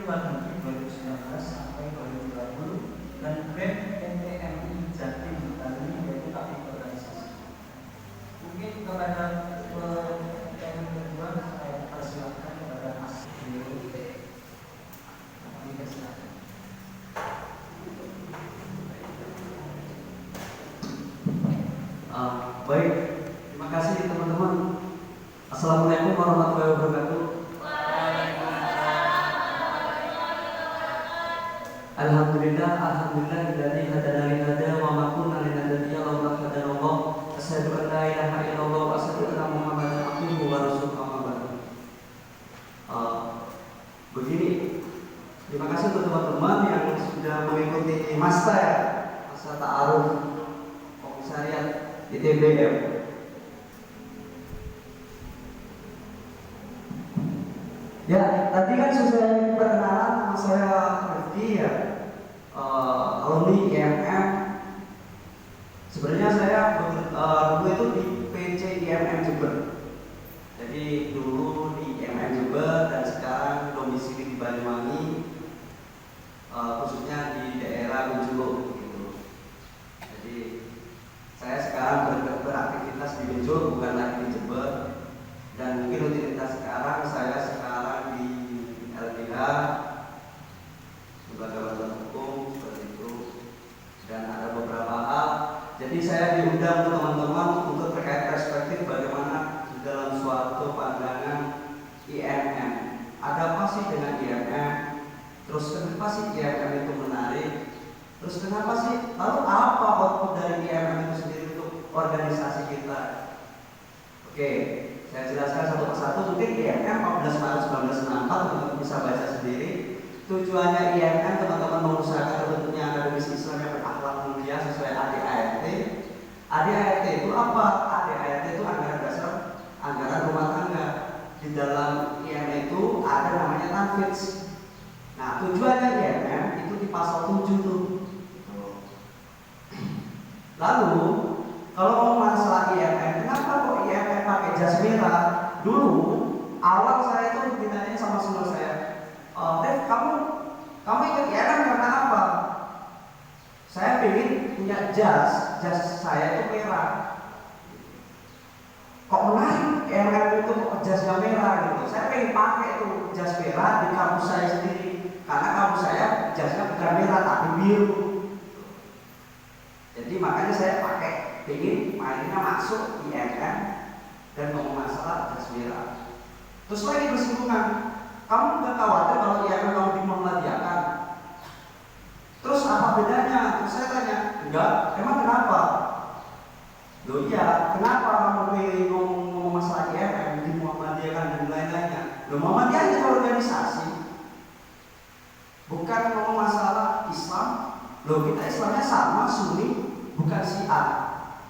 Luar Negeri 2019 sampai 2020 dan BEM NTMI Jatim kali ini yaitu aktif organisasi. Mungkin kepada yang kedua saya persilakan kepada Mas Dio. Baik, terima kasih teman-teman. Assalamualaikum warahmatullahi wabarakatuh. Alhamdulillah, alhamdulillah hadana li hada wa ma kunna linahtadiya laula hadanallah. Asyhadu an la ilaha illallah wa asyhadu anna Muhammadan abduhu wa rasuluhu amma ba'du. Begini, terima kasih untuk teman-teman yang sudah mengikuti masa ta'aruf komisariat ITBM. Ya, tadi kan sudah perkenalan nama saya Rifki ya, alumni IMM. Sebenarnya saya dulu itu di PC IMM Jember. Jadi dulu di IMM Jember dan sekarang domisili di Banyuwangi, khususnya di daerah Benjuluk gitu. Jadi saya sekarang beraktivitas di Benjuluk, bukan lagi di Jember. Dan mungkin rutinitas saya sekarang di LBH sebagai bantuan hukum seperti itu, dan ada beberapa hal. Jadi saya diundang untuk teman-teman untuk terkait perspektif bagaimana di dalam suatu pandangan IMM. Ada apa sih dengan IMM? Terus kenapa sih IMM itu menarik? Terus kenapa sih? Lalu apa output dari IMM itu sendiri untuk organisasi kita? Oke. Saya jelaskan satu persatu. Mungkin IMM 14 Maret 1964 teman-teman bisa baca sendiri. Tujuannya IMM teman-teman mengusahakan terbentuknya akademis Islam yang berakhlak mulia sesuai ADART. ADART itu apa? ADART itu anggaran dasar, anggaran rumah tangga. Di dalam IMM itu ada namanya tanfiz. Nah, tujuannya IMM itu di pasal 7 tuh. Lalu kalau mau masalah IMM, kenapa kok IMM pakai jas merah? Dulu awal saya itu ditanya sama senior saya, Dev, kamu ikut IMM karena apa? Saya pengen punya jas saya itu merah. Kok menarik IMM itu kok jasnya merah gitu? Saya pengen pakai tuh jas merah di kampus saya sendiri, karena kampus saya jasnya bukan merah tapi biru. Jadi makanya saya pakai, ingin mainnya masuk di IMM dan ngomong masalah jas merah. Terus lagi bersinggungan, kamu nggak khawatir kalau IMM kamu dimuhammadiyahkan? Terus apa bedanya? Terus saya tanya, enggak, emang kenapa? Loh iya, kenapa kamu pilih ngomong masalah IMM dimuhammadiyahkan dan lain-lainnya? Loh, Muhammadiyah itu organisasi, bukan ngomong masalah Islam. Loh, kita Islamnya sama, Sunni, bukan Syiah.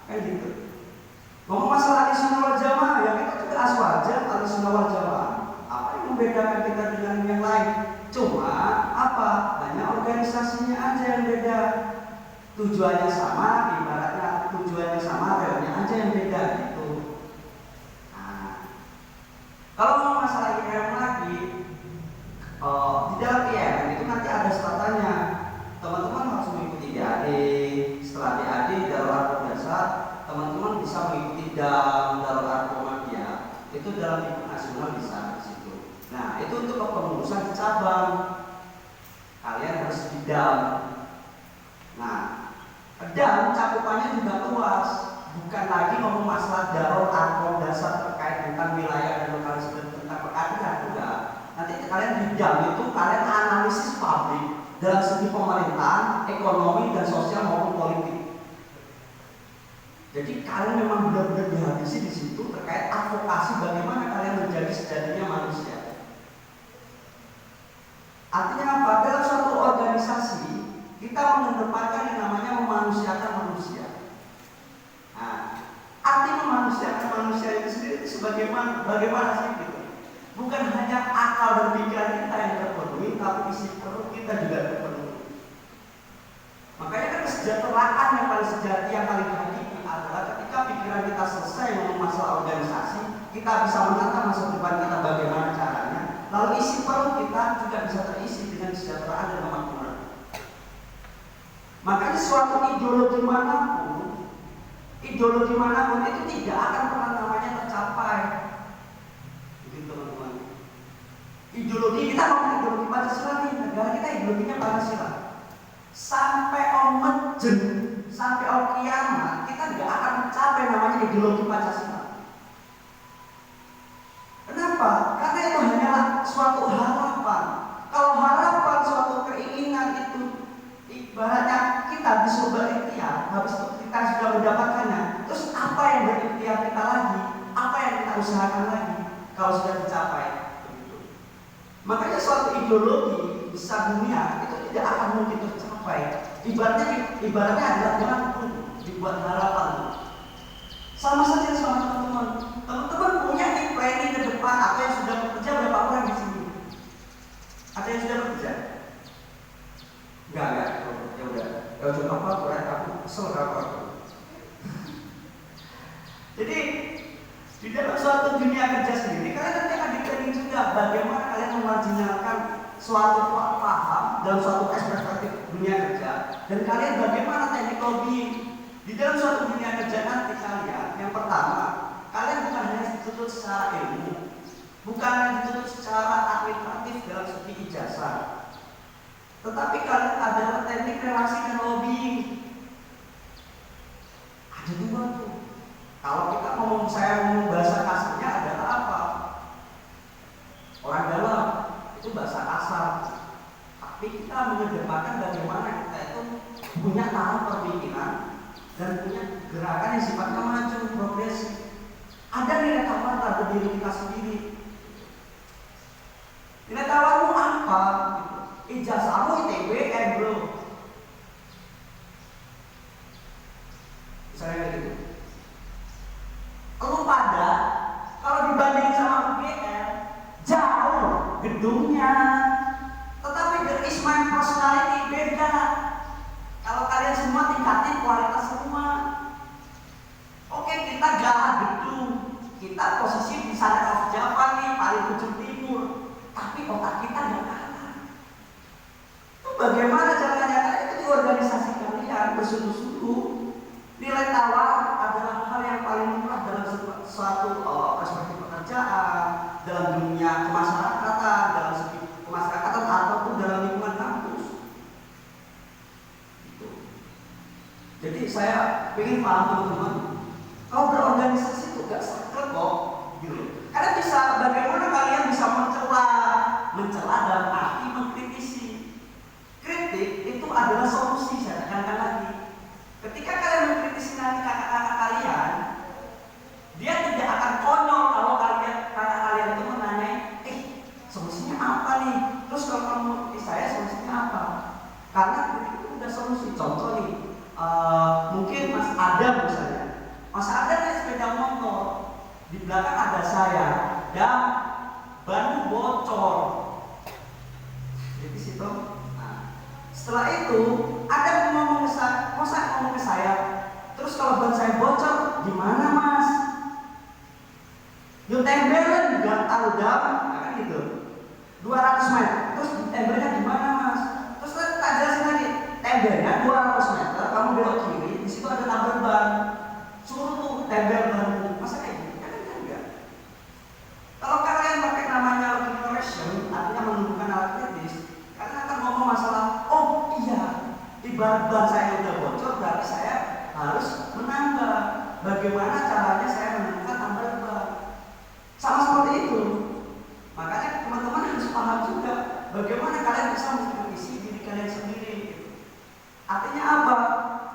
Kan gitu. Ngomong masalah Ahlussunnah wal Jamaah, ya kita juga aswaja Ahlussunnah wal Jamaah. Apa yang membedakan kita dengan yang lain? Cuma apa? Hanya organisasinya aja yang beda. Tujuannya sama, ibaratnya tujuannya sama, realnya aja yang beda gitu. Nah, kalau ngomong masalah IMM lagi, di dalam IMM itu nanti ada stratanya. Teman-teman harus mengikuti DAD. Setelah DAD, Darul Arqam Dasar, teman-teman bisa mengikuti Darul Arqam Media. Itu dalam lingkup nasional bisa di situ. Nah, itu untuk kepengurusan di cabang. Kalian harus di DAM. Nah, DAM cakupannya juga luas. Bukan lagi ngomong masalah Darul Arqam Dasar terkait tentang wilayah dan lokalisme tentang peradilan, enggak. Nanti kalian di DAM itu kalian analisis publik dalam segi pemerintahan, ekonomi, dan sosial maupun politik. Jadi kalian memang benar-benar dihabisi di situ terkait advokasi bagaimana kalian menjadi sejatinya manusia. Artinya apa? Dalam suatu organisasi kita mengedepankan yang namanya memanusiakan manusia. Nah, arti memanusiakan manusia itu sendiri bagaimana sih gitu? Bukan hanya akal dan pikiran kita yang terpenuhi, tapi isi perut kita juga terpenuhi. Makanya kan kesejahteraan yang paling sejati, yang paling hakiki adalah ketika pikiran kita selesai ngomong masalah organisasi, kita bisa menata masa depan kita bagaimana caranya. lalu isi perut kita juga bisa terisi dengan kesejahteraan dan kemakmuran. Makanya suatu ideologi manapun itu tidak akan pernah namanya tercapai. Begitu teman-teman. Ideologi kita ngomong ideologi Pancasila nih, negara kita ideologinya Pancasila. Sampai omejen, sampai kiamat kita nggak akan mencapai namanya ideologi Pancasila. Kenapa? Karena itu hanyalah suatu harapan. Kalau harapan, suatu keinginan itu ibaratnya kita disuruh berikhtiar, habis itu kita sudah mendapatkannya. Terus apa yang berikhtiar kita lagi? Apa yang kita usahakan lagi? Kalau sudah dicapai. Makanya suatu ideologi besar dunia itu tidak akan mungkin tercapai. Ibaratnya adalah dengan dibuat harapan. Sama saja sama teman-teman. Teman-teman punya planning ke depan, apa yang sudah bekerja berapa orang di sini? Ada yang sudah bekerja? Enggak. Ya udah. Ya udah aku kesel aku. Jadi di dalam suatu dunia kerja sendiri, kalian nanti akan di-training juga bagaimana kalian memarjinalkan suatu paham dalam suatu perspektif dunia kerja, dan kalian bagaimana teknik lobbying di dalam suatu dunia kerja nanti kalian. Yang pertama, kalian bukan hanya dituntut secara ilmu, bukan hanya dituntut secara administratif dalam segi ijazah, tetapi kalian adalah teknik relasi dan lobbying. Ada dua tuh. Kalau kita saya ngomong bahasa kasarnya adalah apa? Orang dalam itu bahasa kasar. Tapi kita mengedepankan bagaimana kita itu punya tahap perpikiran dan punya gerakan yang sifatnya maju, progresif. Ada nilai tawar terhadap diri kita sendiri. Nilai tawarmu apa? Ijazahmu ITB, bro. Misalnya kayak gitu. Lu pada kalau dibanding sama UGM jauh gedungnya, tetapi there is my personality beda. Kalau kalian semua tingkatin kualitas semua. Oke, kita galah gedung, kita posisi di sana of Java nih, paling ujung timur, tapi otak kita nggak kalah. Itu bagaimana caranya? Itu di organisasi kalian bersungguh-sungguh. Nilai tawar adalah hal yang paling murah dalam suatu perspektif pekerjaan, dalam dunia kemasyarakatan, dalam segi kemasyarakatan ataupun dalam lingkungan kampus. Gitu. Jadi saya ingin paham teman-teman, kalau berorganisasi itu gak saklek kok, gitu. Karena bisa bagaimana kalian bisa mencela dalam arti mengkritisi. Kritik itu adalah solusi, saya tekankan lagi. Ketika kalian mengkritisi nanti kakak-kakak kalian, dia tidak akan konyol kalau kakak kalian itu menanyai, solusinya apa nih? Terus kalau kamu mengkritik saya, solusinya apa? Karena kritik itu udah solusi. Contoh nih, mungkin Mas Adam misalnya. Mas Adam naik sepeda motor, di belakang ada saya, dan ban bocor. Jadi situ. Setelah itu ada ngomong ke saya, terus kalau ban saya bocor gimana Mas? Yuk tembelan nggak tahu kan gitu. 200 meter, terus tembelnya gimana Mas? Terus tak jelasin lagi, tembelnya 200 meter, kamu belok kiri, di situ ada tabel ban, suruh tuh tembel ban, masa kayak gitu? Kan enggak. Kalau kalian pakai namanya innovation, artinya menunjukkan alat kritis, kalian akan ngomong masalah, oh iya, ibarat ban saya udah bocor, berarti saya harus menambah. Bagaimana caranya saya menemukan tambal ban? Sama seperti itu. Makanya teman-teman harus paham juga bagaimana kalian bisa mengkritisi diri kalian sendiri. Artinya apa?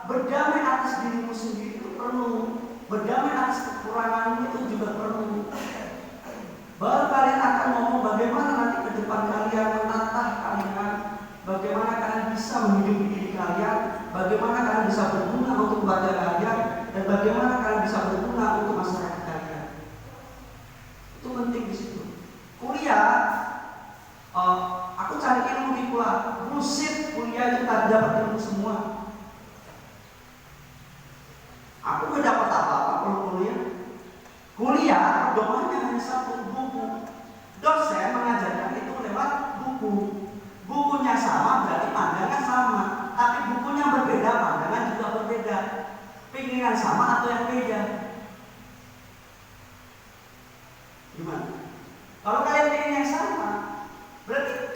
Berdamai atas dirimu sendiri itu perlu. Berdamai atas kekuranganmu itu juga perlu. Baru kalian akan ngomong bagaimana nanti ke depan kalian menatah kalian, bagaimana kalian bisa menghidupi diri kalian, bagaimana kalian bisa berguna untuk keluarga kalian, dan bagaimana kalian bisa berguna untuk masyarakat kalian. Itu penting di situ. Kuliah, aku cari ilmu di kuliah, bullshit, kuliah itu tak dapat ilmu semua. Aku gak dapat apa-apa kalau kuliah. Kuliah doanya hanya satu, buku. Dosen mengajarkan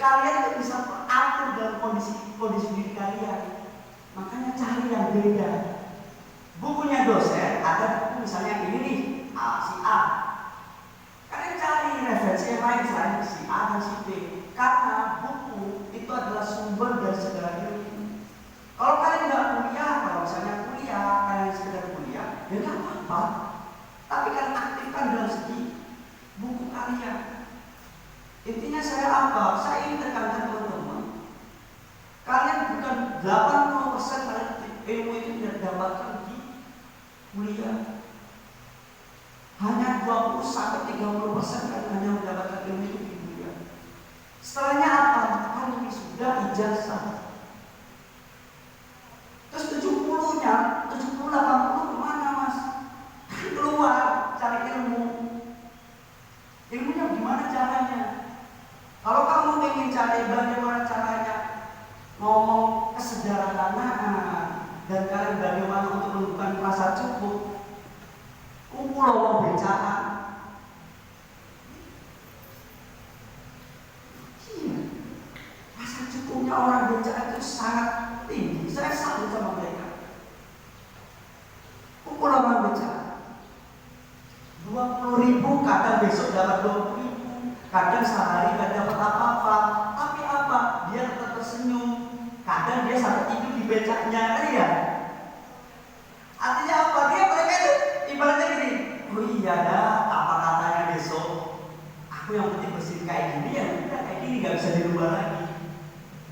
kalian itu bisa atur dalam kondisi diri kalian. Makanya cari yang beda. Bukunya dosen ada buku misalnya ini nih, si A. Kalian cari referensi yang lain selain si A dan si B. Karena buku itu adalah sumber dari segala ilmu. Kalau kalian nggak kuliah, kalau misalnya kuliah, kalian sekedar kuliah, ya nggak apa-apa. Tapi kalian aktifkan dalam segi buku kalian. Intinya saya apa? Saya ingin tekankan teman-teman. Kalian bukan 80% kalian ilmu itu tidak dapatkan di kuliah. Hanya 20-30% kalian hanya mendapatkan ilmu itu di kuliah. Setelahnya apa? Kalian sudah ijazah. Terus 70-nya, 70-80 kemana mas? Keluar, cari ilmu. Ilmunya gimana caranya? Kalau kamu ingin cari bagaimana caranya ngomong kesederhanaan dan kalian bagaimana untuk menentukan rasa cukup, kumpul orang bicara. Iya, rasa cukupnya orang bicara itu sangat tinggi. Saya salut sama mereka. Kumpul orang bicara 20.000, kadang besok dapat 20.000, kadang sehari gak dapat apa-apa. Tapi apa? Dia tetap tersenyum. Kadang dia sampai tidur di becaknya, ya. Artinya apa? Mereka itu ibaratnya gini. Oh iya dah, apa katanya besok? Aku yang penting bersih kayak gini ya, udah kayak gini gak bisa dirubah lagi.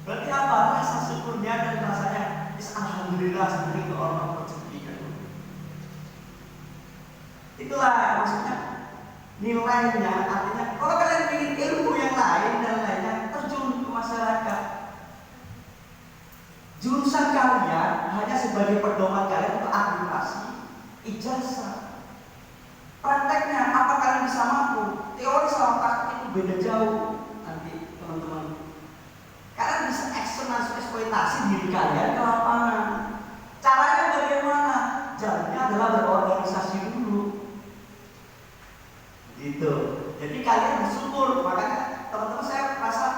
Berarti apa? Rasa syukurnya dan rasanya, alhamdulillah sebenarnya itu orang rezeki kan. Itulah maksudnya nilainya. Artinya kalau kalian ingin ilmu yang lain dan lainnya, terjun ke masyarakat. Jurusan kalian hanya sebagai pedoman kalian untuk akreditasi, ijazah. Prakteknya apa kalian bisa mampu? Teori sama praktek itu beda jauh nanti teman-teman. Kalian bisa eksploitasi diri kalian ke lapangan. Caranya bagaimana? Caranya adalah berorganisasi dulu. Gitu. Jadi kalian bersyukur. Makanya teman-teman saya merasa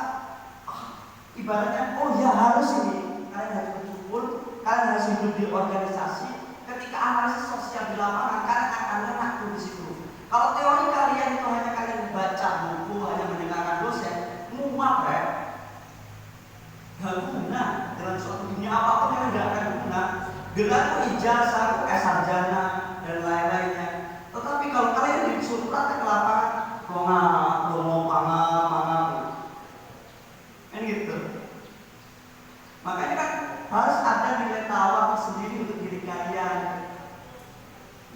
ibaratnya, oh ya harus ini. Kalian harus bersyukur. Kalian harus hidup di organisasi. Ketika analisis sosial di lapangan, kalian akan enak di situ. Kalau teori kalian itu hanya kalian baca buku, hanya mendengarkan dosen, muak ya. Gak guna dalam suatu dunia apapun yang gak akan guna. Dengan ijazah, sarjana dan lain-lainnya. Tetapi kalau kalian disuruh praktek ke lapangan, ngomong pangan, kan gitu. Makanya kan harus ada nilai tawar sendiri untuk diri kalian.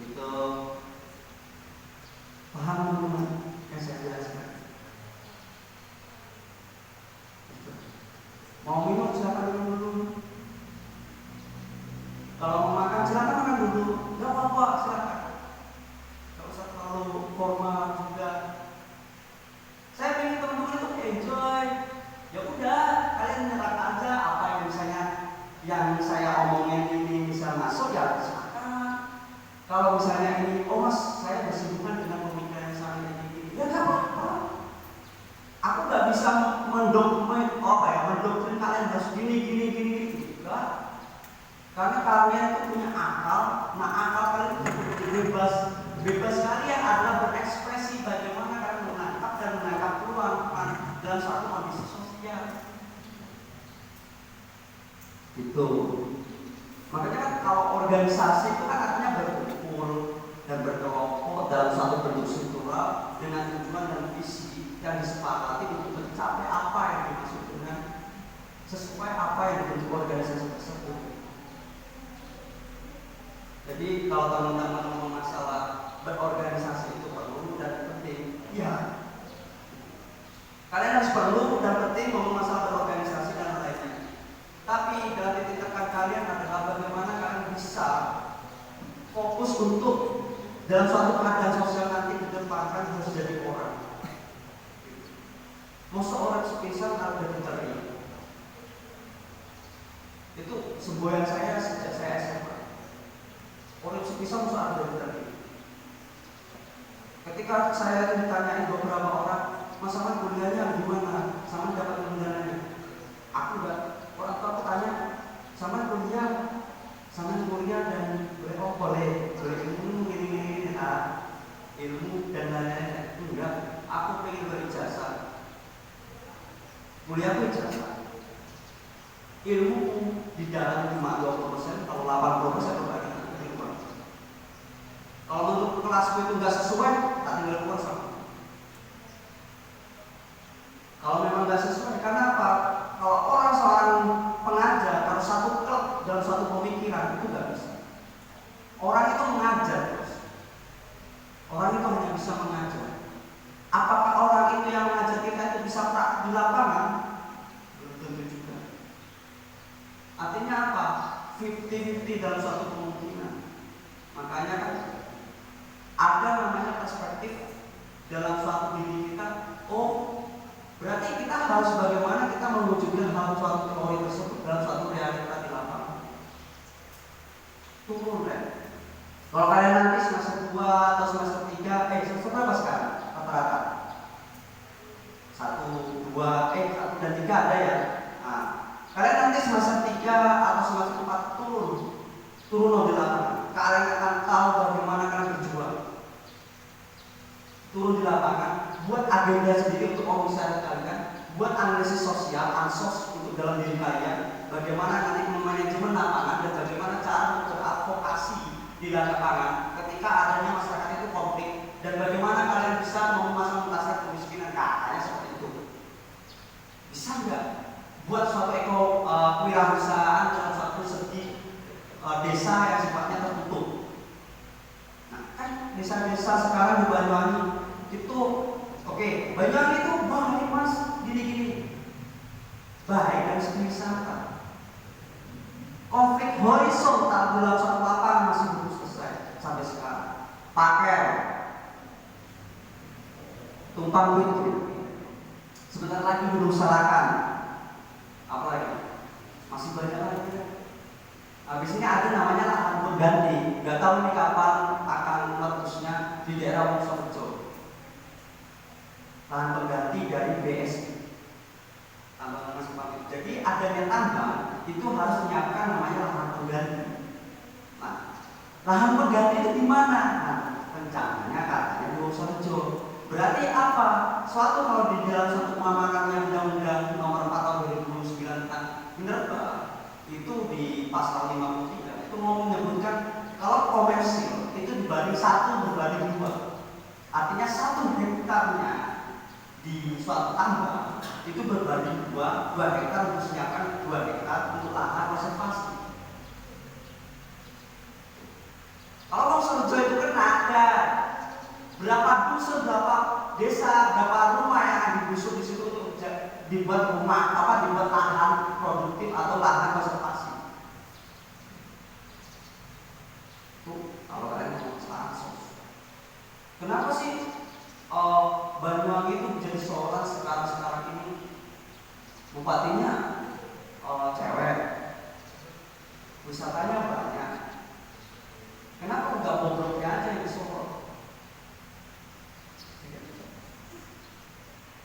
Gitu. Paham teman-teman yang saya jelaskan? Gitu. Mau minum silakan minum dulu. Kalau mau makan silakan makan dulu. Gak apa-apa silakan. Gak usah terlalu formal juga. Saya ingin teman-teman untuk enjoy. Ya udah, kalian nyerap aja apa yang misalnya yang saya omongin ini bisa masuk ya silakan. Kalau misalnya ini, oh mas saya bersinggungan dengan pemikiran yang sama ini, ya gak apa-apa. Aku gak bisa mendoktrin kalian harus gini. Enggak. Karena kalian itu punya akal. Nah akal kalian itu bebas kalian adalah berekspresi bagaimana kalian menangkap peluang dalam suatu kondisi sosial. Gitu. Makanya kan kalau organisasi itu kan artinya berkumpul dan berkelompok dalam suatu bentuk struktural dengan tujuan dan visi yang disepakati untuk mencapai apa yang dimaksud dengan sesuai apa yang dibentuk organisasi tersebut. Jadi kalau teman-teman ngomong masalah berorganisasi itu perlu dan penting, ya. Kalian harus perlu dan penting ngomong masalah berorganisasi dan lainnya. Tapi dalam titik tekan kalian adalah bagaimana kalian bisa fokus untuk dalam suatu keadaan sosial nanti ke depan kan harus jadi orang. Mau seorang sepisah harus jadi teriak. Itu semboyan saya sejak saya SMA. Orang sepisah harus ada jadi. Ketika saya ditanyain beberapa orang masalah kuliahnya gimana, sama dapat kemudahannya. Aku enggak, orang tua aku tanya, sama kuliah dan boleh ilmu ini ilmu dan lain-lain. Enggak, aku pengen berijazah. Kuliahku ijazah. Ilmu di dalam cuma 20%, kalau 80% berbagi kehidupan. Kalau untuk kelasku itu nggak sesuai, tak tinggal keluar sama. Kalau memang nggak sesuai, karena apa? Kalau orang seorang pengajar, kalau satu klub dalam suatu pemikiran itu nggak bisa. Orang itu mengajar terus. Orang itu hanya bisa mengajar. Apakah orang itu yang mengajar kita itu bisa praktik di lapangan? Belum tentu juga. Artinya apa? 50-50 dalam suatu kemungkinan. Makanya kan ada namanya perspektif dalam suatu diri kita. Oh, berarti kita harus bagaimana kita mewujudkan hal suatu teori tersebut dalam suatu realita di lapangan. Turun kan? Kalau kalian nanti semester 2 atau semester 3, semester berapa sekarang? Rata-rata 1, 1 dan 3 ada ya. Nah, kalian nanti semester 3 atau semester 4 turun di lapangan. Kalian akan tahu bagaimana kalian berjuang. Turun di lapangan, buat agenda sendiri untuk komisaris kalian, buat analisis sosial, ansos untuk dalam diri kalian, bagaimana nanti memanajemen lapangan dan bagaimana cara beradvokasi di lapangan ketika adanya masyarakat itu konflik dan bagaimana kalian bisa mengatasi kemiskinan. Katanya seperti itu. Bisa nggak buat suatu kewirausahaan dalam suatu segi desa yang sifatnya tertutup? Nah, kan desa-desa sekarang di Banyuwangi itu oke, Banyuwangi itu baik mas, gini-gini baik dan segi wisata. Konflik horizontal dalam suatu lapangan masih belum selesai sampai sekarang. Pakai tumpang itu sebentar lagi belum salahkan. Apalagi masih banyak lagi. Habis ini ada namanya lahan pengganti. Gak tahu ini kapan akan meletusnya di daerah Wonosobo. Lahan pengganti dari BSI. Tambang emas pabrik. Jadi adanya tambang itu harus menyiapkan namanya lahan pengganti. Nah, lahan pengganti itu di mana? Nah, rencananya katanya di Wonosobo. Berarti apa? Suatu kalau di dalam satu pemaparannya Undang-Undang Nomor 4 Tahun 2009 tentang minerba itu di pasal 53 itu mau menyebutkan kalau komersil itu dibanding 1 berbanding 2. Artinya 1 hektarnya di suatu tambang itu berbanding 2 hektar untuk menyiapkan 2 hektar untuk lahan konservasi. Kalau Wonosobo itu kan ada berapa dusun, berapa desa, berapa rumah yang akan digusur di situ untuk dibuat rumah, dibuat lahan produktif atau lahan konservasi. Tuh, kalau kalian mau ansos. Kenapa sih Banyuwangi itu menjadi seorang sekarang ini bupatinya cewek, wisatanya banyak. Kenapa enggak bobroknya aja yang di Solo?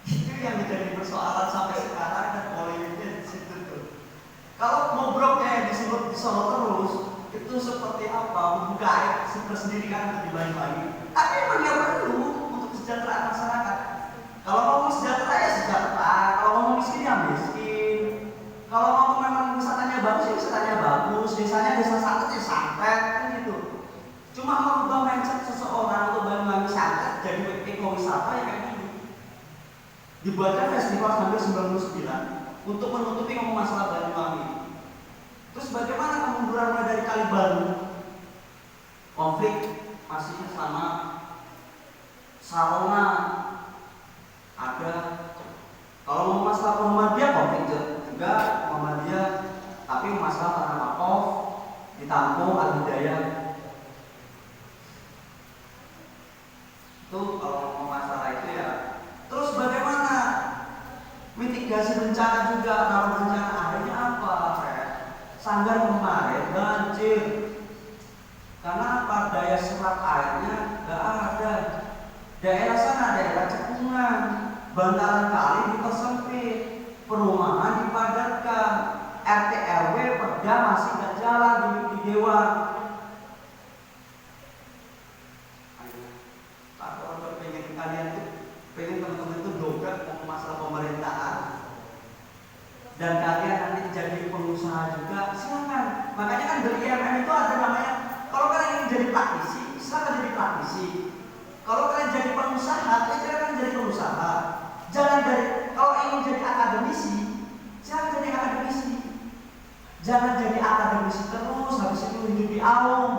Itu yang menjadi persoalan sampai sekarang dan polemiknya di situ tuh. Kalau bobroknya yang disebut di Solo terus, itu seperti apa? Membuka air sendiri kan di Banyuwangi. Tapi memang dia perlu untuk kesejahteraan masyarakat. Kalau ngomong sejahtera ya sejahtera, kalau ngomong miskin ya miskin. Kalau ngomong memang wisatanya bagus ya wisatanya bagus, desanya desa santet ya santet kan gitu. Cuma merubah mindset seseorang untuk Banyuwangi santet jadi ekowisata ya kayak gini. Dibuatkan festival sampai 99 untuk menutupi ngomong masalah Banyuwangi. Terus bagaimana kemunduran mulai dari Kalibaru? Konflik masih sama Salona ada. Kalau mau masalah Muhammadiyah konflik juga Muhammadiyah, tapi masalah Tanah Wakaf ditampung Al-Hidayah. Itu kalau mau masalah itu ya. Terus bagaimana mitigasi bencana juga? Kalau bencana akhirnya apa? Sanggar kemarin banjir karena apa? Daya serap airnya nggak ada. Daerah sana daerah cekungan, bantaran kali dipersempit. perumahan dipadatkan, RT RW perda masih nggak jalan di dewan. Kalau pengen kalian tuh, pengen teman-teman itu dongkrak mau masalah pemerintahan dan kalian nanti jadi pengusaha juga, silakan. Makanya kan dari IMM itu ada namanya, kalau kalian ingin jadi praktisi, silakan jadi praktisi. Kalau kalian jadi pengusaha, silakan jadi pengusaha. Jangan dari, kalau ingin jadi akademisi, silakan jadi akademisi. Jangan jadi akademisi terus, habis itu hidup di aum.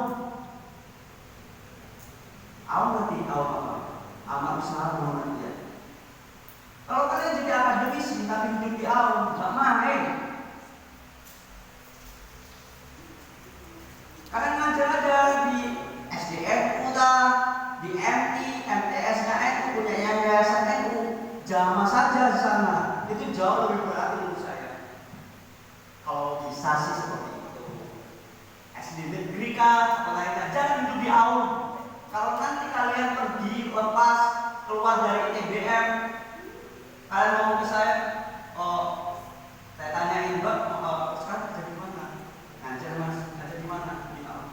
Aum nanti aum apa? Amal usaha Muhammadiyah. Kalau kalian jadi akademisi tapi hidup di aum, nggak main. Kalian ngajar aja di SDN lah, di MI, MTS-nya NU, punya yayasan NU, jamah saja di sana. Itu jauh lebih berat menurut saya. Kalau bisa sih seperti itu. SD negeri kah, lainnya, jangan hidup di aum. Kalau nanti kalian pergi lepas keluar dari TBM, kalian ngomong ke saya, oh, saya tanyain, Mbak, sekarang kerja di mana? Ngajar Mas, ngajar di mana? Di aum.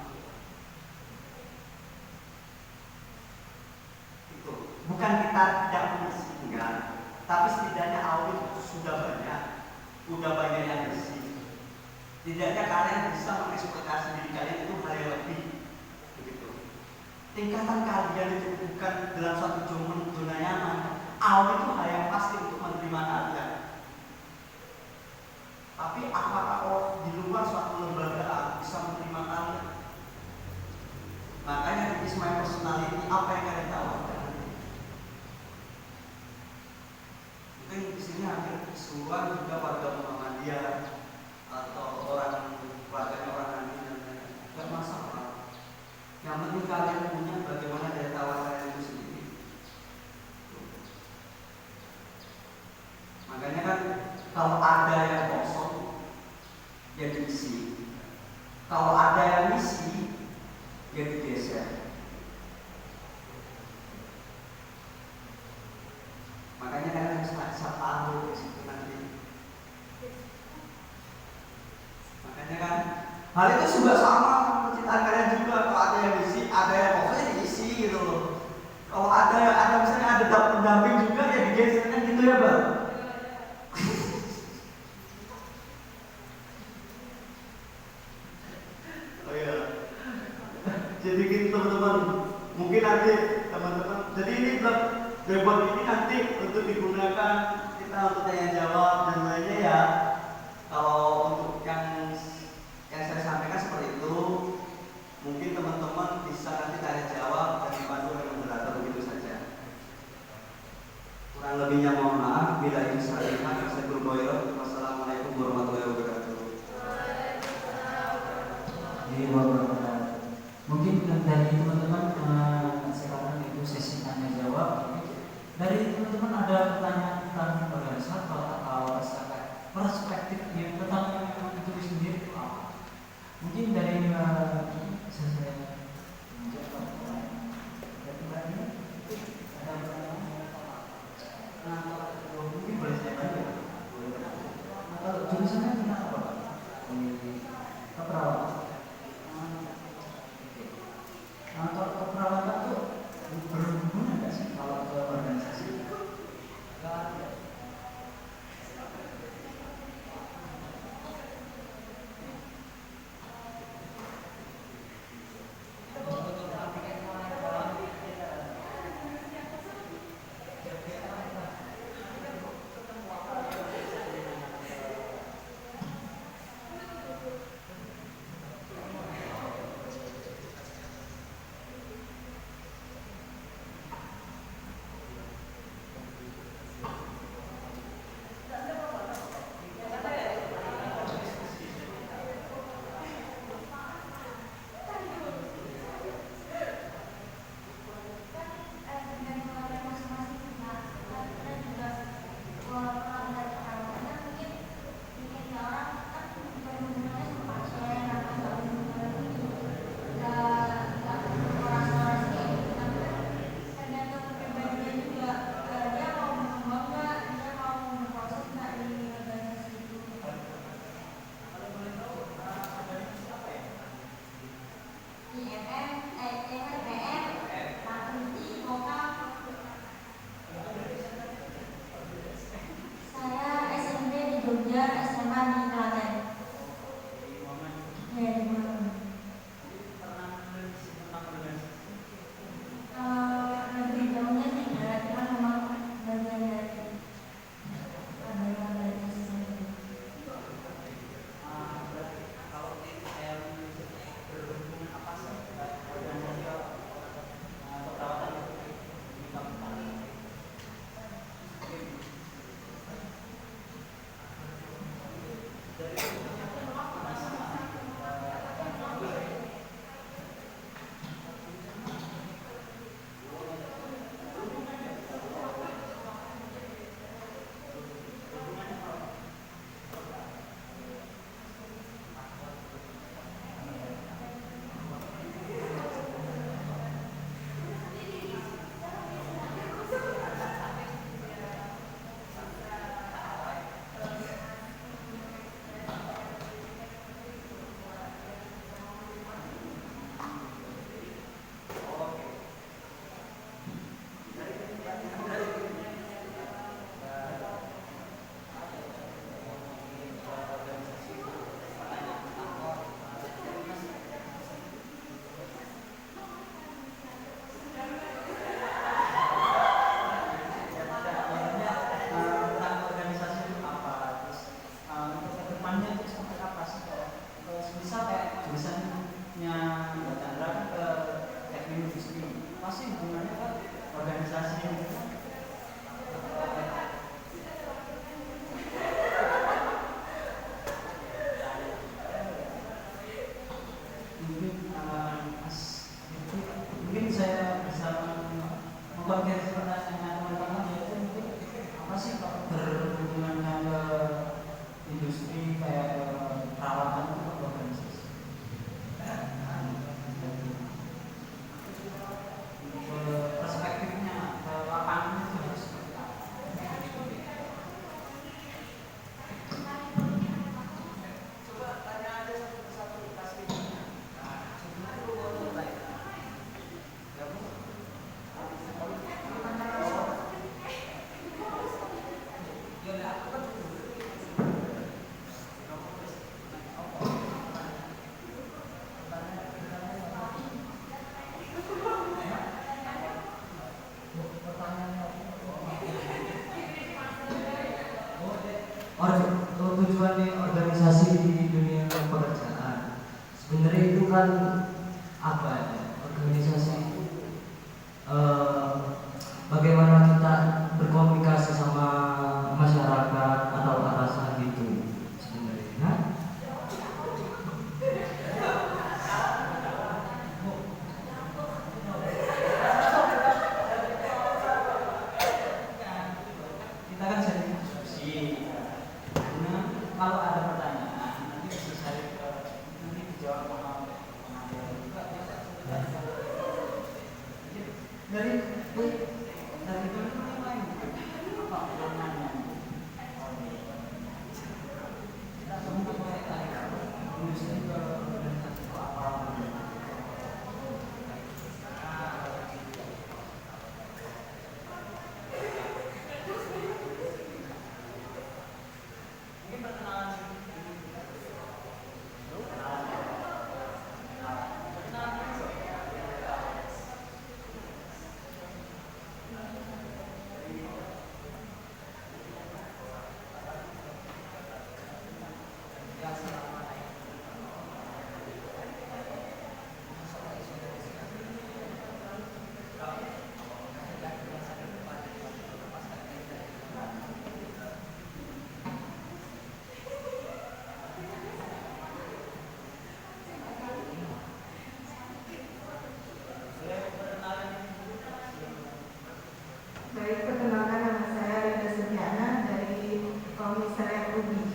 Itu bukan kita tidak bersih, enggak, tapi setidaknya aum itu sudah banyak yang bersih. Tidaknya kalian bisa mengeksploitasi diri kalian itu hal yang lebih. Tingkatan kalian itu bukan dalam suatu zona nyaman. Aum itu hal yang pasti untuk menerima kalian. Tapi apakah di luar suatu lembaga bisa menerima kalian? Makanya di Ismail Personality apa yang kalian tawarkan? Mungkin di sini hampir keseluruhan juga warga Muhammadiyah atau warganya orang Nabi dan lain-lain. Tidak masalah. Yang penting kalian punya bagaimana daya tawar kalian itu sendiri. Makanya kan kalau ada yang kosong, ya diisi. Kalau ada yang isi, ya digeser. Makanya kalian harus tahu di situ nanti. Makanya kan hal itu juga sama penciptaan kalian juga. Kalau ada yang isi, ada yang kosong, ya diisi gitu loh. Kalau ada misalnya ada pendamping juga, ya digeser kan gitu ya Bang. Oh iya. Jadi gitu teman-teman. Mungkin nanti teman-teman. Jadi ini debat ini nanti untuk digunakan kita untuk tanya jawab dan lainnya ya. Kalau untuk yang saya sampaikan seperti itu, mungkin teman-teman bisa nanti tanya jawab dan dipandu oleh moderator, begitu saja. Kurang lebihnya mohon maaf. Bila ini saya berbohong. Wassalamualaikum warahmatullahi wabarakatuh. Mungkin dari teman-teman sekarang itu sesi tanya jawab. Dari teman-teman ada pertanyaan tentang organisator atau perspektif yang tentang itu sendiri itu apa? Mungkin dari saya mungkin boleh saya tanya. Kalau jurusannya tentang apa? Keperawatan. Kalau keperawatan itu berhubungan nggak sih kalau ke organisasi? Nggak ada. SMA di Klaten. Ya, di Momen. Lebih jauhnya sih enggak, cuma memang bagian dari organisasi sendiri. Mungkin saya bisa mengkonfirmasi pertanyaan teman-teman, yaitu mungkin apa sih kalau berhubungannya ke industri kayak perawatan itu organisasi? Perspektifnya ke lapangan itu harus seperti apa? Coba tanya aja satu persatu kasih. Tujuan organisasi di dunia pekerjaan sebenarnya itu kan apa ya? Organisasi itu bagaimana kita berkomunikasi sama masyarakat atau atasan gitu sebenarnya. Kita kan sering diskusi. Nah, kalau ada pertanyaan nanti bisa cari ke nanti dijawab sama dari dulu yang lain apa namanya kita semua mulai industri ke organisasi apa mungkin perkenalan Baik, perkenalkan nama saya Rida Setiana dari Komisariat UBI.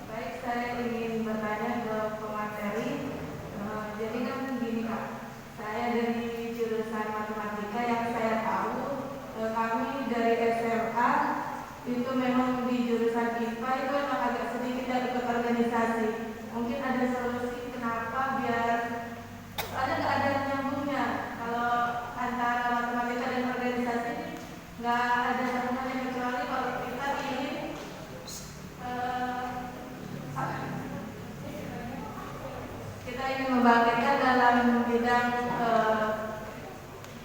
Baik, saya ingin bertanya ke pemateri. Jadi kan gini Kak, saya dari jurusan matematika yang saya tahu kami dari SMA itu memang di jurusan IPA itu emang agak sedikit dari ikut organisasi. Mungkin ada solusi kenapa biar ada nggak ada nyambungnya kalau antara matematika dan organisasi ini nggak ada sambungannya, kecuali kalau kita ingin kita ingin membangkitkan dalam bidang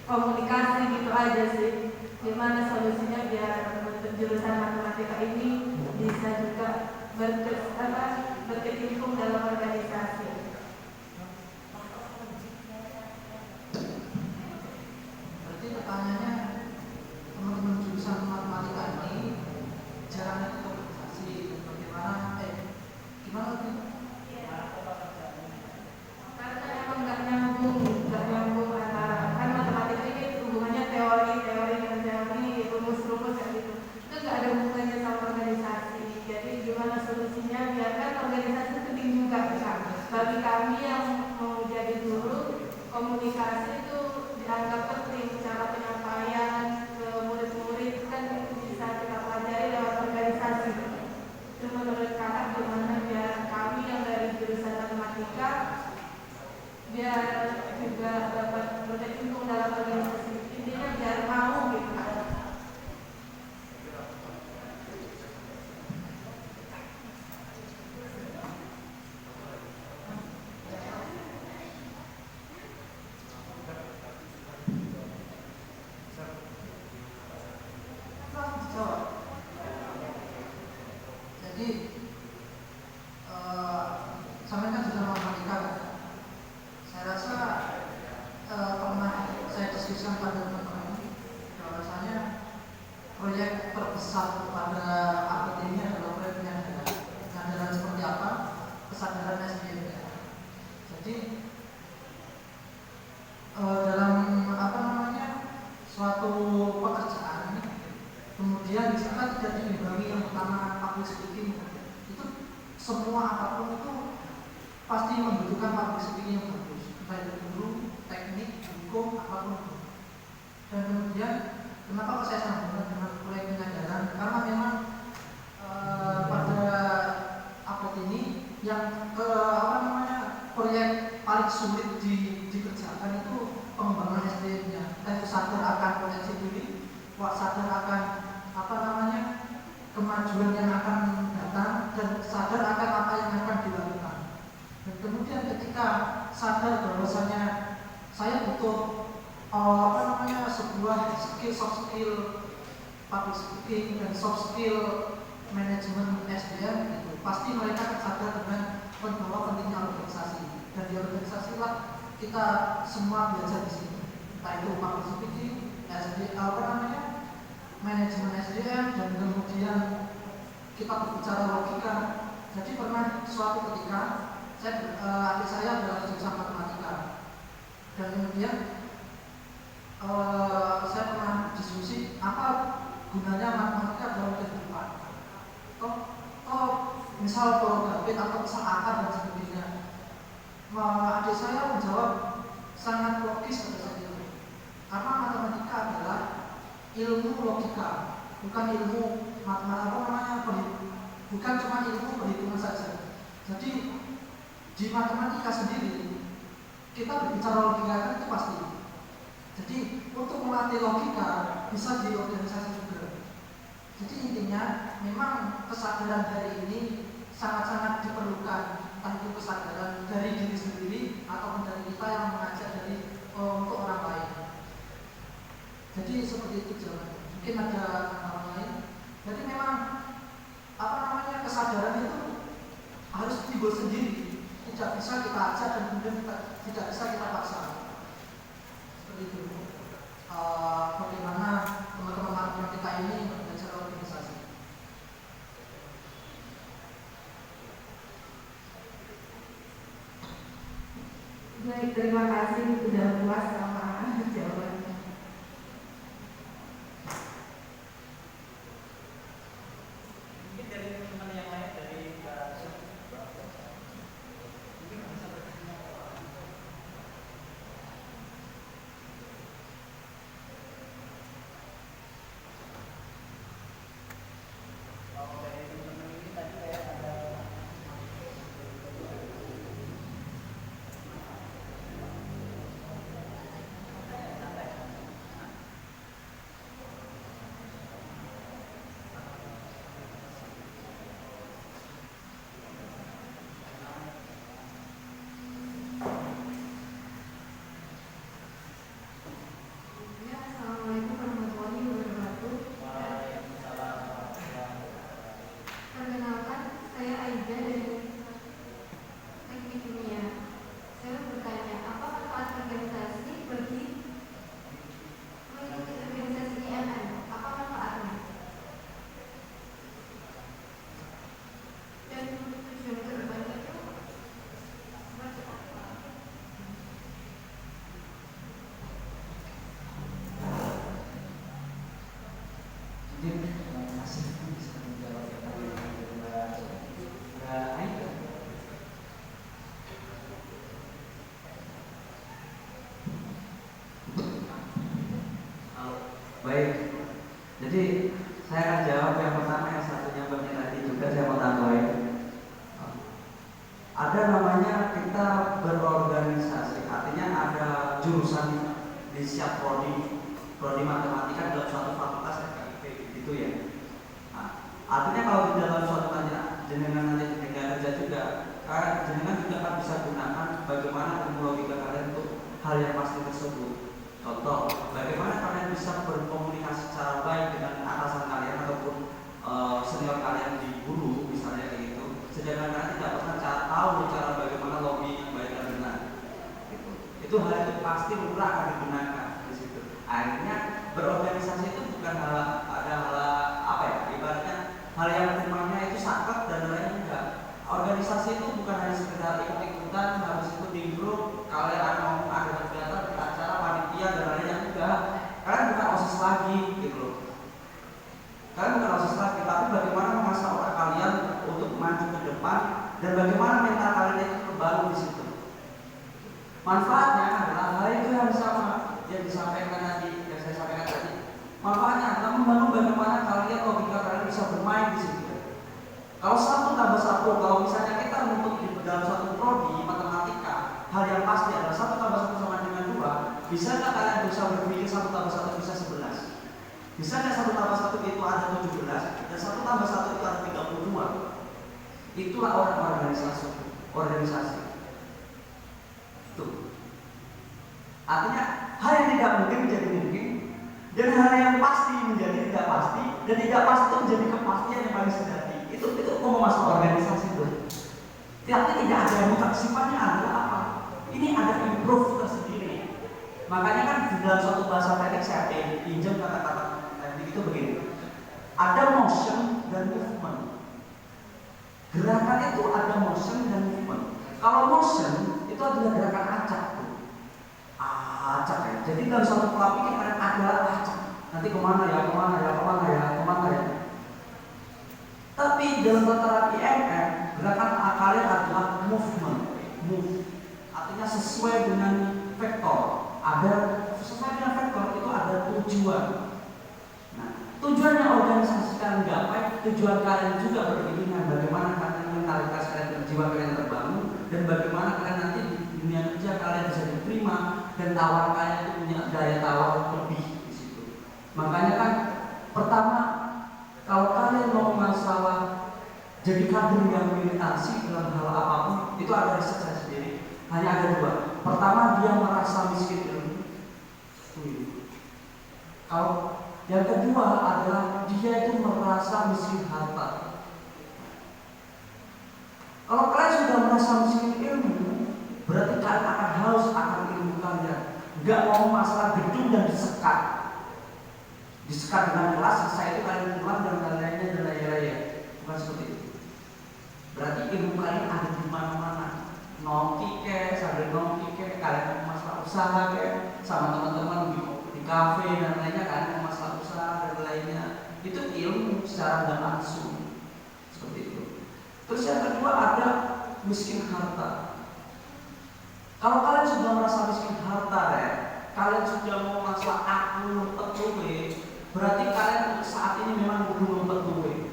komunikasi gitu aja sih. Gimana solusinya biar jurusan matematika ini bisa juga berkecimpung dalam organisasi. Berarti pertanyaannya, teman-teman jurusan matematika ini jarang ikut organisasi, bagaimana? Gimana tuh? Karena emang nggak nyambung antara kan matematika ini hubungannya teori dan teori, rumus kayak gitu. Itu nggak ada hubungannya sama organisasi. Jadi gimana solusinya biar kan organisasi penting juga kan. Bagi kami yang mau jadi guru, komunikasi itu dianggap penting, cara penyampaian ke murid-murid kan itu bisa kita pelajari lewat organisasi. Itu menurut kakak gimana biar kami yang dari jurusan matematika biar juga dapat berkecimpung dalam organisasi, intinya biar mau gitu. Jadi sampai kan sudah matematika kan? Saya rasa pernah saya diskusikan pada teman-teman bahwasanya proyek terbesar pada abad ini adalah proyek penyadaran seperti apa kesadaran SDM. Jadi dalam suatu pekerjaan kemudian kita tidak diimbangi yang pertama public speaking, itu semua apapun itu pasti membutuhkan public speaking yang bagus, baik itu guru, teknik, hukum, apapun itu. Dan kemudian kenapa saya sambungkan dengan proyek penyadaran, karena memang pada abad ini yang proyek paling sulit dikerjakan itu pengembangan SDM-nya. Kita sadar akan potensi diri, sadar akan kemajuan yang akan datang, dan sadar akan apa yang akan dilakukan. Dan kemudian ketika sadar bahwasanya saya butuh sebuah skill, soft skill public speaking dan soft skill manajemen SDM, itu pasti mereka sadar dengan membawa pentingnya organisasi. Dan di organisasi lah kita semua belajar di sini, entah itu public speaking, manajemen SDM, dan kemudian kita berbicara logika. Jadi pernah suatu ketika adik saya adalah jurusan matematika, dan kemudian saya pernah diskusi apa gunanya matematika dalam kehidupan. Misal progabit atau misal akar dan sebagainya. Adik saya menjawab sangat logis pada saat itu, karena matematika adalah ilmu logika, bukan ilmu bukan cuma ilmu perhitungan saja. Jadi di matematika sendiri kita berbicara logika kan itu pasti. Jadi untuk melatih logika bisa di organisasi juga. Jadi intinya memang kesadaran hari ini sangat-sangat diperlukan, entah itu kesadaran dari diri sendiri ataupun dari kita yang mengajak untuk orang lain. Jadi seperti itu jawabannya. Mungkin ada hal lain. Jadi memang kesadaran itu harus timbul sendiri, tidak bisa kita ajak dan kemudian tidak bisa kita paksa. Seperti itu. Bagaimana teman-teman matematika ini belajar organisasi. Baik, terima kasih sudah puas sama jawabannya. Artinya kalau di dalam suatu jenengan nanti ketika kerja juga, karena jenengan juga akan bisa gunakan bagaimana ilmu logika kalian untuk hal yang pasti tersebut. Contoh, bagaimana kalian bisa berkomunikasi secara baik dengan atasan kalian ataupun senior kalian di guru misalnya kayak gitu. Sedangkan kalian tidak pernah tahu cara bagaimana lobby yang baik dan benar. Gitu. Itu hal itu pasti lumrah akan digunakan di situ. Akhirnya berorganisasi itu bukan ibaratnya hal yang terimanya itu saklek dan lainnya enggak. Organisasi itu bukan hanya sekedar ikut-ikutan, harus ikut di grup, kalian mau ada kegiatan, acara, panitia dan lainnya enggak. Kalian bukan OSIS lagi gitu loh. Kalian bukan OSIS lagi, tapi bagaimana mengasah otak kalian untuk maju ke depan dan bagaimana mental kalian itu terbangun di situ. Manfaatnya adalah hal itu yang sama yang disampaikan tadi, yang saya sampaikan tadi. Manfaatnya adalah membangun bagaimana kalian logika kalian bisa bermain di situ. Kalau 1 tambah 1, kalau misalnya kita untuk di dalam satu prodi matematika, hal yang pasti adalah 1 tambah 1 sama dengan 2. Bisakah kalian bisa berpikir 1 tambah 1 bisa 11? Bisakah 1 tambah 1 itu ada 17 dan 1 tambah 1 itu ada 32? Itulah orang organisasi. Tuh. Artinya hal yang tidak mungkin menjadi mungkin dan hal yang pasti menjadi tidak pasti dan tidak pasti itu menjadi kepastian yang paling sejati. Itu mau masuk organisasi itu. Tapi tidak ada yang mutlak, sifatnya adalah apa? Ini ada improve tersendiri. Makanya kan di dalam suatu bahasa teknik saya pinjam kata-kata teknik itu begini. Ada motion dan movement. Gerakan itu ada motion dan movement. Kalau motion itu adalah gerakan acak. Acak ya. Jadi dalam suatu pola pikir kan ada acak. Nanti kemana ya. Tapi dalam tataran IMM, gerakan kalian adalah movement, artinya sesuai dengan vektor. Sesuai dengan vektor itu ada tujuan. Nah, tujuannya organisasi kalian gapai, tujuan kalian juga berkeinginan bagaimana kalian mentalitas kalian dan jiwa kalian terbangun dan bagaimana kalian nanti di dunia kerja kalian bisa diterima dan tawar kalian itu punya daya tawar lebih di situ. Makanya kan pertama, kalau kalian mau masalah jadi kader yang militansi dalam hal apapun, itu ada riset saya sendiri. Hanya ada 2. Pertama, dia merasa miskin ilmu. Kalau yang kedua adalah dia itu merasa miskin harta. Kalau kalian sudah merasa miskin ilmu, berarti kalian akan haus akan ilmu kalian. Gak mau masalah gedung dan disekat dengan kelas, selesai itu kalian pulang dan lain-lainnya dan lain-lain. Bukan seperti itu. Berarti ilmu kalian ada di mana-mana. Nongki sambil nongki kalian mau masalah usaha sama teman-teman di kafe dan lainnya, kalian mau masalah usaha dan lainnya. Itu ilmu secara tidak langsung. Seperti itu. Terus yang kedua ada miskin harta. Kalau kalian sudah merasa miskin harta kalian sudah mau masalah aku berarti kalian saat ini memang belum bertuwe.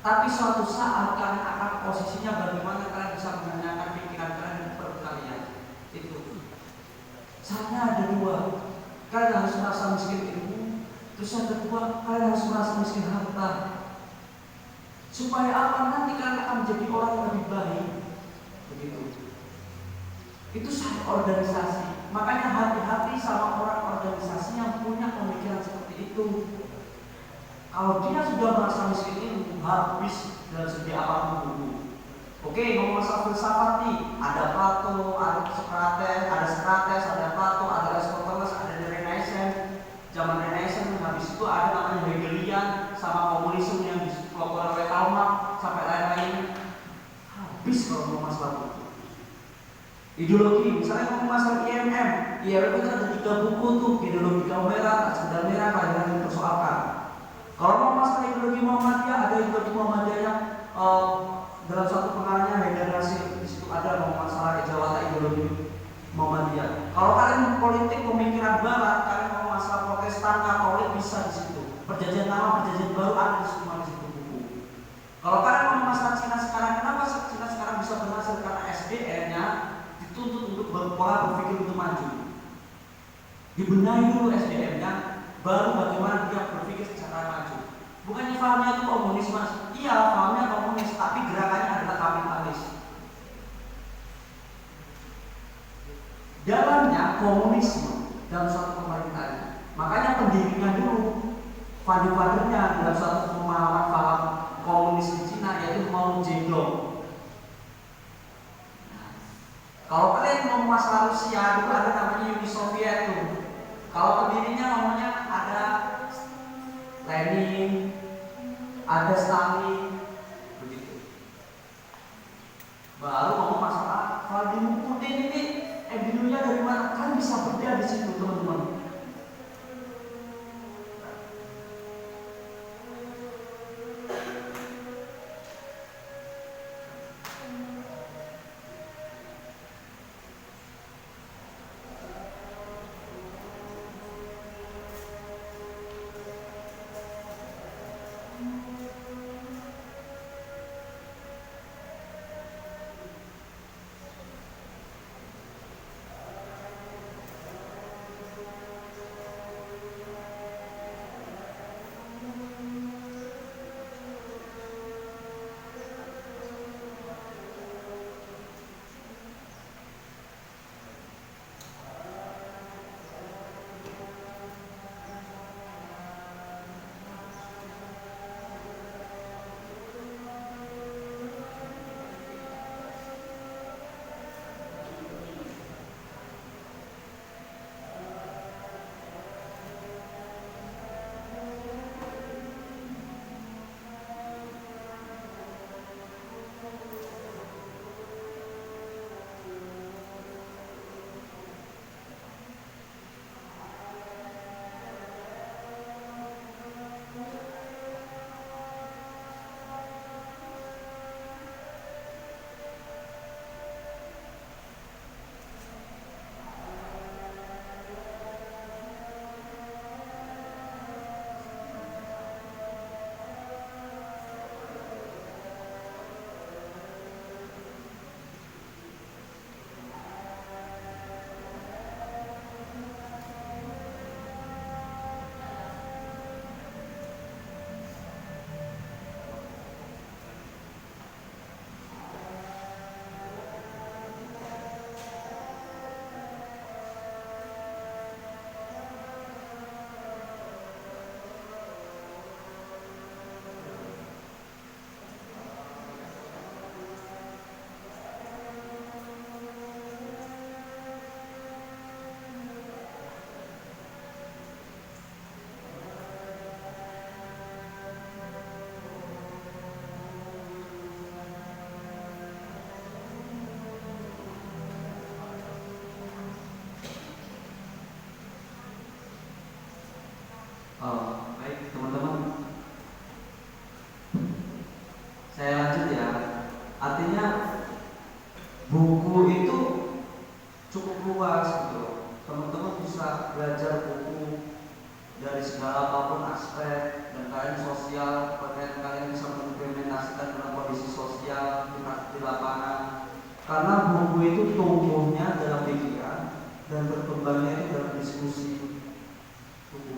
Tapi suatu saat kalian akan posisinya bagaimana kalian bisa menanyakan pikiran kalian dan perut kalian. Itu. Saatnya ada 2. Kalian harus merasa miskin ilmu. Terus yang kedua, kalian harus merasa miskin harta. Supaya apa? Nanti kalian akan menjadi orang yang lebih baik. Begitu. Itu syarat organisasi. Makanya hati-hati sama orang organisasi yang punya pemikiran seperti itu. Kalau dia sudah merasa miskin ilmu, habis dalam segi apapun dulu. Oke, ngomong masalah filsafat nih, ada Plato, ada Socrates, ada Plato, ada Aristoteles, ada Renaissance. Zaman Renaissance habis itu ada namanya Hegelian sama komunisme yang dikelompokkan oleh Karl Marx sampai lain-lain. Habis kalau ngomong masalah itu. Ideologi, misalnya ngomong masalah IMM itu ada 3 buku tuh, ideologi kaum merah, sendal merah, kalian yang dipersoalkan. Kalau mau masalah ideologi Muhammadiyah, ada ideologi Muhammadiyah yang dalam satu pengarangnya Haidar Nasir, di situ ada ngomong masalah Ejawata ideologi Muhammadiyah. Kalau kalian politik pemikiran barat, kalian mau masalah Protestan, Katolik bisa di situ. Perjanjian lama, perjanjian baru ada di semua di situ buku. Kalau kalian mau masalah Cina sekarang, kenapa Cina sekarang bisa berhasil? Karena SDM-nya dituntut untuk berpola berpikir untuk maju. Dibenahi dulu SDM-nya, baru bagaimana dia berpikir secara maju. Bukannya pahamnya itu komunis mas? Iya, pahamnya komunis, tapi gerakannya adalah kapitalis. Dalamnya komunisme dalam suatu pemerintahan. Makanya pendirinya dulu, father-fathernya dalam suatu pemahaman paham komunis di Cina yaitu Mao Zedong. Kalau kalian mau masalah Rusia, dulu ada namanya Uni Soviet tuh. Kalau pendirinya namanya ada Lenin, ada Stalin, begitu. Baru ngomong masalah Vladimir Putin ini dulunya dari mana? Kan bisa berbeda di situ teman-teman. Baik teman-teman, saya lanjut ya. Artinya buku itu cukup luas gitu. Teman-teman bisa belajar buku dari segala apapun aspek, dan kalian sosial, kalian bisa mengimplementasikan dalam kondisi sosial di lapangan. Karena buku itu tumbuhnya dalam pikiran dan berkembangnya itu dalam diskusi. Buku.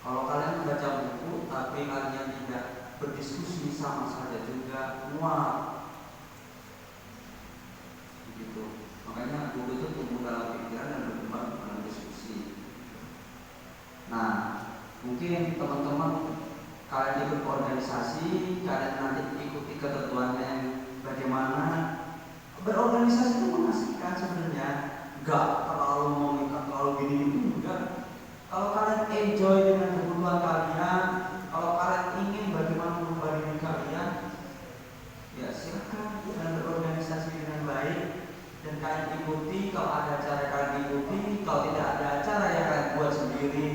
Kalau kalian membaca buku tapi kalian tidak berdiskusi, sama saja juga muak. Begitu. Makanya buku itu tumbuh dalam pikiran dan berkembang dalam diskusi. Nah, mungkin teman-teman kalian ikut organisasi, kalian nanti ikuti ketentuannya bagaimana. Berorganisasi itu mengasihkan sebenarnya, enggak terlalu meminta terlalu gini enggak. Kalau kalian enjoy dengan kebutuhan kalian, kalau kalian ingin bagaimana mengubah diri kalian, ya silakan kalian berorganisasi dengan baik dan kalian ikuti. Kalau ada acara kalian ikuti, kalau tidak ada acara ya kalian buat sendiri.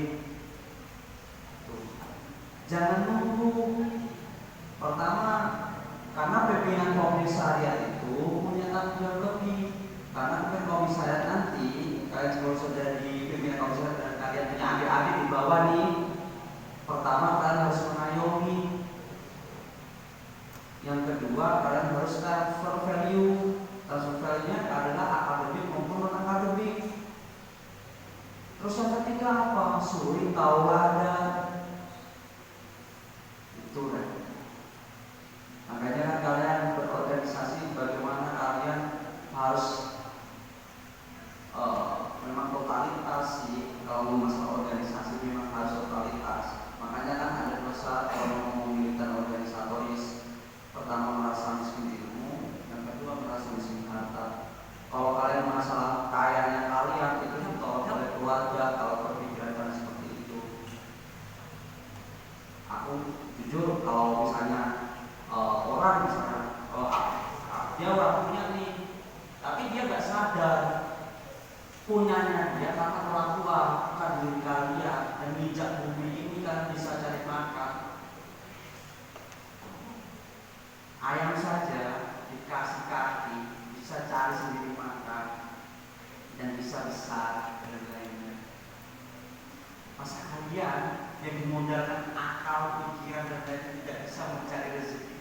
Jangan nunggu. Pertama, karena pimpinan komisariat itu punya tanggung jawab lebih. Karena pimpinan komisariat nanti, kalian kalau sudah di pimpinan komisariat dan kalian punya adik-adik di bawah nih, pertama kalian harus mengayomi. Yang kedua, kalian harus transfer value. Transfer value-nya adalah akademik maupun non-akademik. Terus yang ketiga apa? Suri tauladan. dan bisa besar dan lain-lain. Masa kalian yang dimodalkan akal, pikiran dan lain tidak bisa mencari rezeki